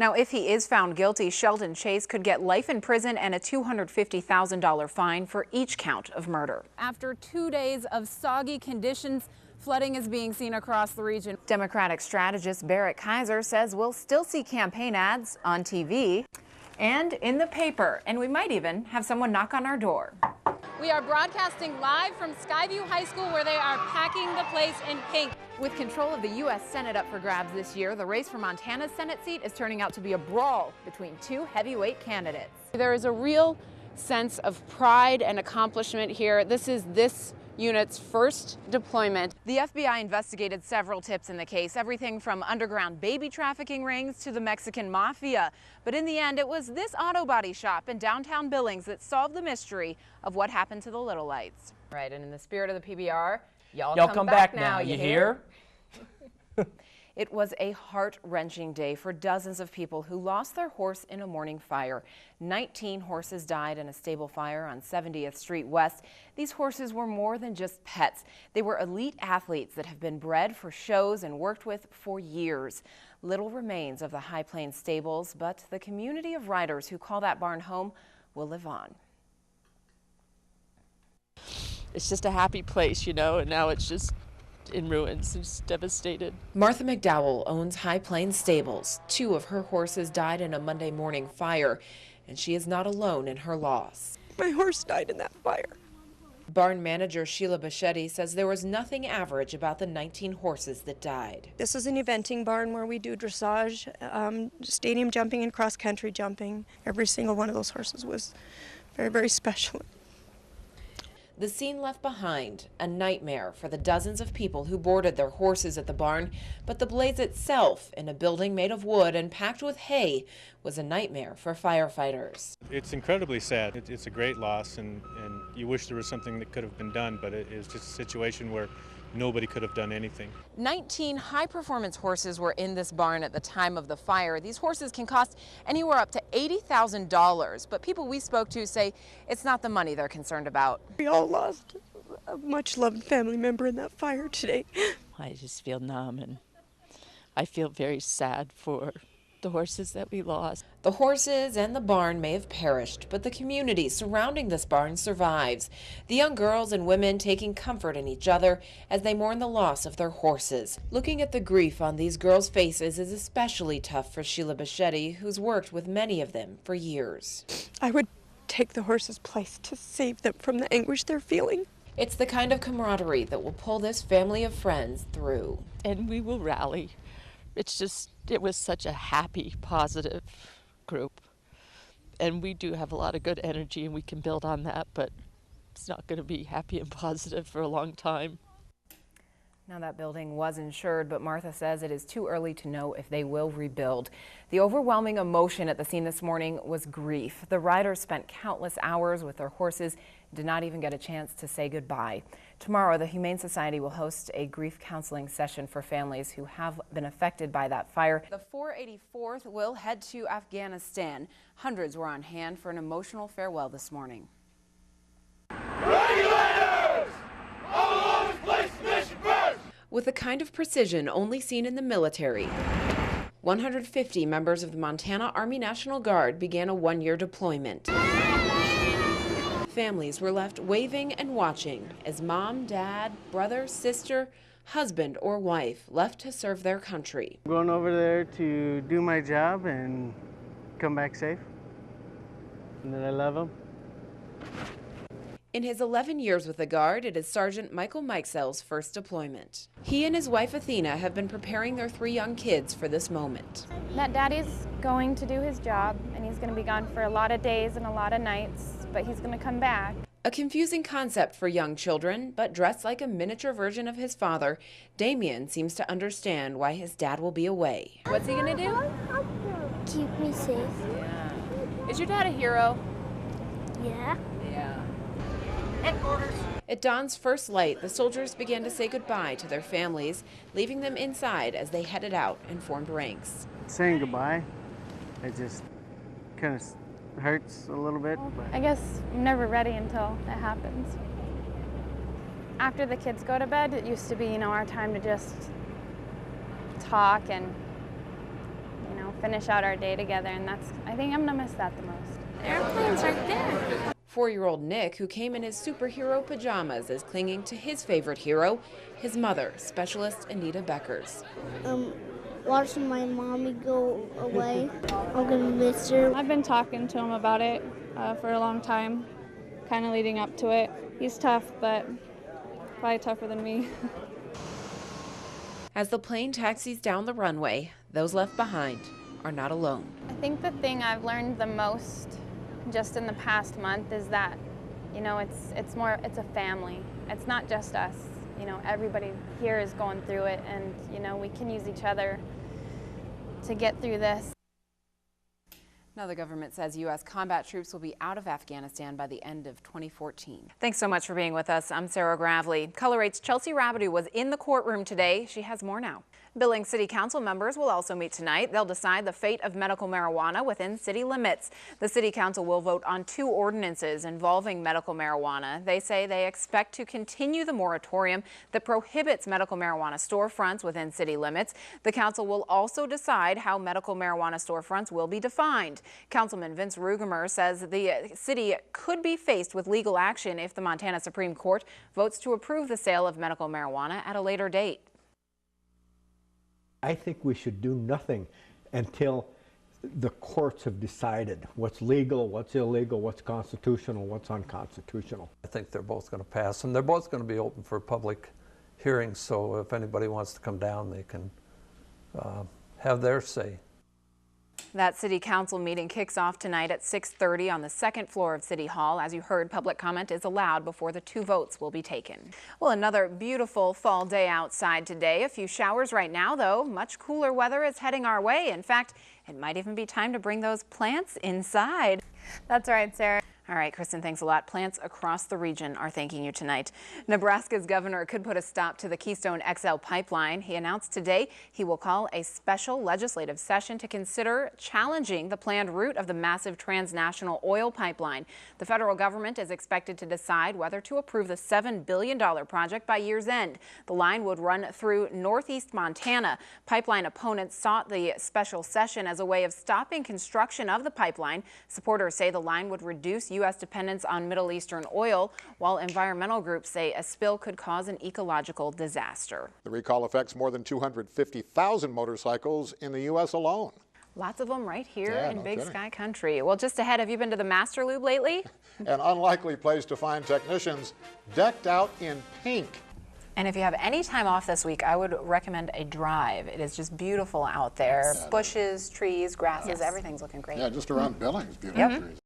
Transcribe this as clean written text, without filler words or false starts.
Now, if he is found guilty, Sheldon Chase could get life in prison and a $250,000 fine for each count of murder. After 2 days of soggy conditions, flooding is being seen across the region. Democratic strategist Barrett Kaiser says we'll still see campaign ads on TV and in the paper, and we might even have someone knock on our door. We are broadcasting live from Skyview High School, where they are packing the place in pink. With control of the U.S. Senate up for grabs this year, the race for Montana's Senate seat is turning out to be a brawl between two heavyweight candidates. There is a real sense of pride and accomplishment here. This is this unit's first deployment. The FBI investigated several tips in the case, everything from underground baby trafficking rings to the Mexican mafia. But in the end, it was this auto body shop in downtown Billings that solved the mystery of what happened to the Little Lights. Right, and in the spirit of the PBR, y'all come back now, you hear? It was a heart-wrenching day for dozens of people who lost their horse in a morning fire. 19 horses died in a stable fire on 70th Street West. These horses were more than just pets. They were elite athletes that have been bred for shows and worked with for years. Little remains of the High Plains stables, but the community of riders who call that barn home will live on. It's just a happy place, you know, and now it's just in ruins. It's devastated. Martha McDowell owns High Plains Stables. 2 of her horses died in a Monday morning fire, and she is not alone in her loss. My horse died in that fire. Barn manager Sheila Bichetti says there was nothing average about the 19 horses that died. This is an eventing barn where we do dressage, stadium jumping and cross-country jumping. Every single one of those horses was very, very special. The scene left behind, a nightmare for the dozens of people who boarded their horses at the barn, but the blaze itself, in a building made of wood and packed with hay, was a nightmare for firefighters. It's incredibly sad. It's a great loss, and you wish there was something that could have been done, but it is just a situation where nobody could have done anything. 19 high-performance horses were in this barn at the time of the fire. These horses can cost anywhere up to $80,000, but people we spoke to say it's not the money they're concerned about. We all lost a much-loved family member in that fire today. I just feel numb, and I feel very sad for the horses that we lost. The horses and the barn may have perished, but the community surrounding this barn survives. The young girls and women taking comfort in each other as they mourn the loss of their horses. Looking at the grief on these girls' faces is especially tough for Sheila Bichetti, who's worked with many of them for years. I would take the horses' place to save them from the anguish they're feeling. It's the kind of camaraderie that will pull this family of friends through. And we will rally. It's just, it was such a happy, positive group. And we do have a lot of good energy and we can build on that, but it's not going to be happy and positive for a long time. Now, that building was insured, but Martha says it is too early to know if they will rebuild. The overwhelming emotion at the scene this morning was grief. The riders spent countless hours with their horses, did not even get a chance to say goodbye. Tomorrow, the Humane Society will host a grief counseling session for families who have been affected by that fire. The 484th will head to Afghanistan. Hundreds were on hand for an emotional farewell this morning. Regulators! Always place mission first! With the kind of precision only seen in the military, 150 members of the Montana Army National Guard began a one-year deployment. Families were left waving and watching as mom, dad, brother, sister, husband, or wife left to serve their country. I'm going over there to do my job and come back safe. And then I love them. In his 11 years with the Guard, it is Sergeant Michael Meixell's first deployment. He and his wife Athena have been preparing their 3 young kids for this moment. That daddy's going to do his job, and he's going to be gone for a lot of days and a lot of nights, but he's going to come back. A confusing concept for young children, but dressed like a miniature version of his father, Damien seems to understand why his dad will be away. What's he going to do? Keep me safe. Yeah. Is your dad a hero? Yeah. Yeah. Headquarters. At dawn's first light, the soldiers began to say goodbye to their families, leaving them inside as they headed out and formed ranks. Saying goodbye, it just kind of hurts a little bit. But I guess I'm never ready until it happens. After the kids go to bed, it used to be, our time to just talk and you know, finish out our day together, and I think I'm gonna miss that the most. The airplane's right there. 4-year-old Nick, who came in his superhero pajamas, is clinging to his favorite hero, his mother, specialist Anita Beckers. Watching my mommy go away. I'm gonna miss her. I've been talking to him about it for a long time, kind of leading up to it. He's tough, but probably tougher than me. As the plane taxis down the runway, those left behind are not alone. I think the thing I've learned the most just in the past month is that, you know, it's a family. It's not just us. You know, everybody here is going through it, and, you know, we can use each other to get through this. Now the government says U.S. combat troops will be out of Afghanistan by the end of 2014. Thanks so much for being with us. I'm Sarah Gravlee. Color 8's Chelsea Rabideau was in the courtroom today. She has more now. Billings City Council members will also meet tonight. They'll decide the fate of medical marijuana within city limits. The City Council will vote on 2 ordinances involving medical marijuana. They say they expect to continue the moratorium that prohibits medical marijuana storefronts within city limits. The council will also decide how medical marijuana storefronts will be defined. Councilman Vince Rugemer says the city could be faced with legal action if the Montana Supreme Court votes to approve the sale of medical marijuana at a later date. I think we should do nothing until the courts have decided what's legal, what's illegal, what's constitutional, what's unconstitutional. I think they're both going to pass, and they're both going to be open for public hearings, so if anybody wants to come down, they can have their say. That city council meeting kicks off tonight at 6:30 on the 2nd floor of City Hall. As you heard, public comment is allowed before the 2 votes will be taken. Well, another beautiful fall day outside today. A few showers right now, though. Much cooler weather is heading our way. In fact, it might even be time to bring those plants inside. That's right, Sarah. All right, Kristen, thanks a lot. Plants across the region are thanking you tonight. Nebraska's governor could put a stop to the Keystone XL pipeline. He announced today he will call a special legislative session to consider challenging the planned route of the massive transnational oil pipeline. The federal government is expected to decide whether to approve the $7 billion project by year's end. The line would run through northeast Montana. Pipeline opponents sought the special session as a way of stopping construction of the pipeline. Supporters say the line would reduce U.S. dependence on Middle Eastern oil, while environmental groups say a spill could cause an ecological disaster. The recall affects more than 250,000 motorcycles in the U.S. alone. Lots of them right here in Big Sky Country. Well, just ahead, have you been to the Master Lube lately? An unlikely place to find technicians decked out in pink. And if you have any time off this week, I would recommend a drive. It is just beautiful out there. Bushes, trees, grasses, everything's looking great. Yeah, just around Billings, beautiful trees.